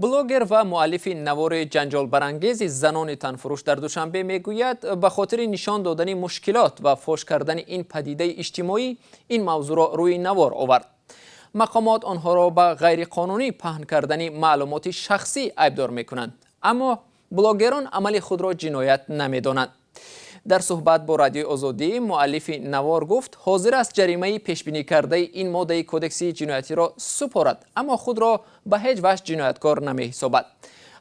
بلوگر و مؤلف نوار جنجال برانگیز زنان تنفروش در دوشنبه میگوید به خاطر نشان دادن مشکلات و فاش کردن این پدیده اجتماعی این موضوع را روی نوار آورد. مقامات آنها را به غیر قانونی پهن کردن معلومات شخصی ایبدار میکنند، اما بلاگران عمل خود را جنایت نمیدانند. در صحبت با رادیو آزادی مؤلف نوار گفت حاضر است جریمه پیش بینی کرده این ماده کودکس جنایتی را سپارد، اما خود را به هیچ وجه جنایتکار نمی‌حسابد.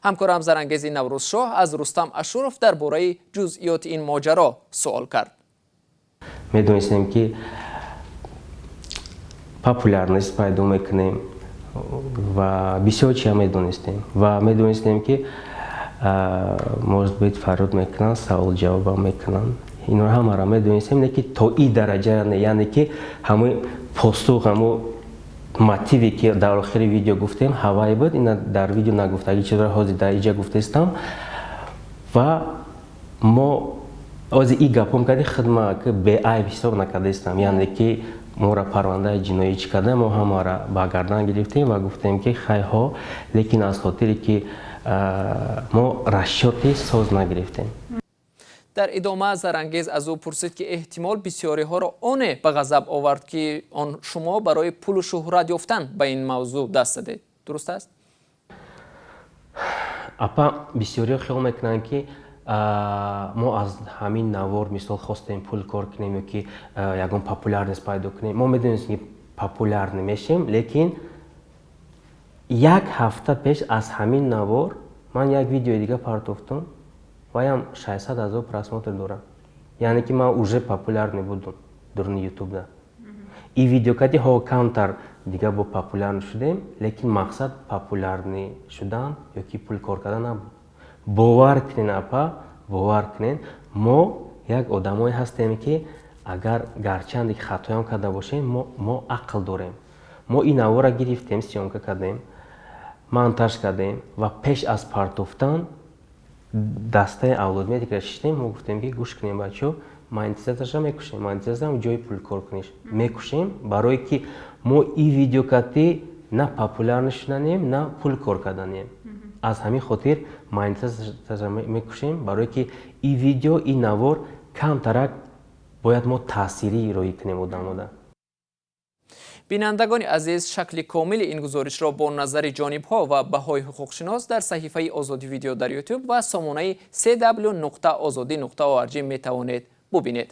همکارم زرانگیز نوروز شاه از رستم اشرف درباره جزئیات این ماجرا سوال کرد. می‌دونستیم که پاپولارنس پیدا می‌کنیم و بسیار چیزا می‌دونستیم و می‌دونستیم که может быть فرود میکنن، سوال جواب میکنن. این رو همه را میدونستیم، نه که تا این درجه نه، یعنی که همه پاسخ همه موتیوی که در آخر ویدیو گفتیم هوایی بود، این در ویدیو نگفته. اگه چیز را حاضر در اینجا گفته استم و ما از این گپم کردی خدمت که به عیب حساب نکرده استم، یعنی که ما را پرونده جنایی چی کرده ما همه را با گردن گرفتیم و گفتیم که خیلی ها، لیکن از خاطری که ما رشوتی ساز نگرفتیم. در ادامه زرانگیز از او پرسید که احتمال بسیاری ها را آن به غضب آورد که آن شما برای پول و شهرت یافتن به این موضوع دست دادید. درست است؟ اپا بسیاری خیال میکنن که ما از همین نوار مثال خواستیم پول کار کنیم یا که یکم پاپولارنس پیدا کنیم. ما میدونیم که پاپولار نمیشیم، لیکن یک هفته پیش از همین نوار من یک ویدیو دیگه پارتوفتم و هم 600,000 پراسموتر دارم، یعنی که من اوجه پاپولار نبودم در یوتیوب ده. این ویدیو کتی ها کمتر دیگه با پاپولار شدیم، لیکن مقصد پاپولار شدن یا که پول کار کردن نبود. باور کنین اپا، باور کنین ما یک آدمایی هستیم که اگر گرچند خطایی هم کرده باشیم ما عقل داریم. ما این نوار را گرفتیم، سیامکه کردیم، монтаж کردیم و پیش از پارتوفتن دسته اولادیتی که شدیم ما گفتیم که گوش کنیم بچه‌ها، ما انتظارش میکشیم، ما انتظارم جای پول کار کنیش میکشیم برای که ما این ویدیو کتی نه پاپولار نشدنیم نه پول کار کردنیم. از همین خاطر ما انتظار میکشیم برای که این ویدیو این نوار کم ترک باید ما تأثیری ارائه کنیم آدم‌ها. بینندگان عزیز، شکل کامل این گزارش را با نظر جانب‌ها و بهای حقوقشناس در صحیفه آزادی ویدیو در یوتیوب و سامانه www.azadi.org می توانید ببینید.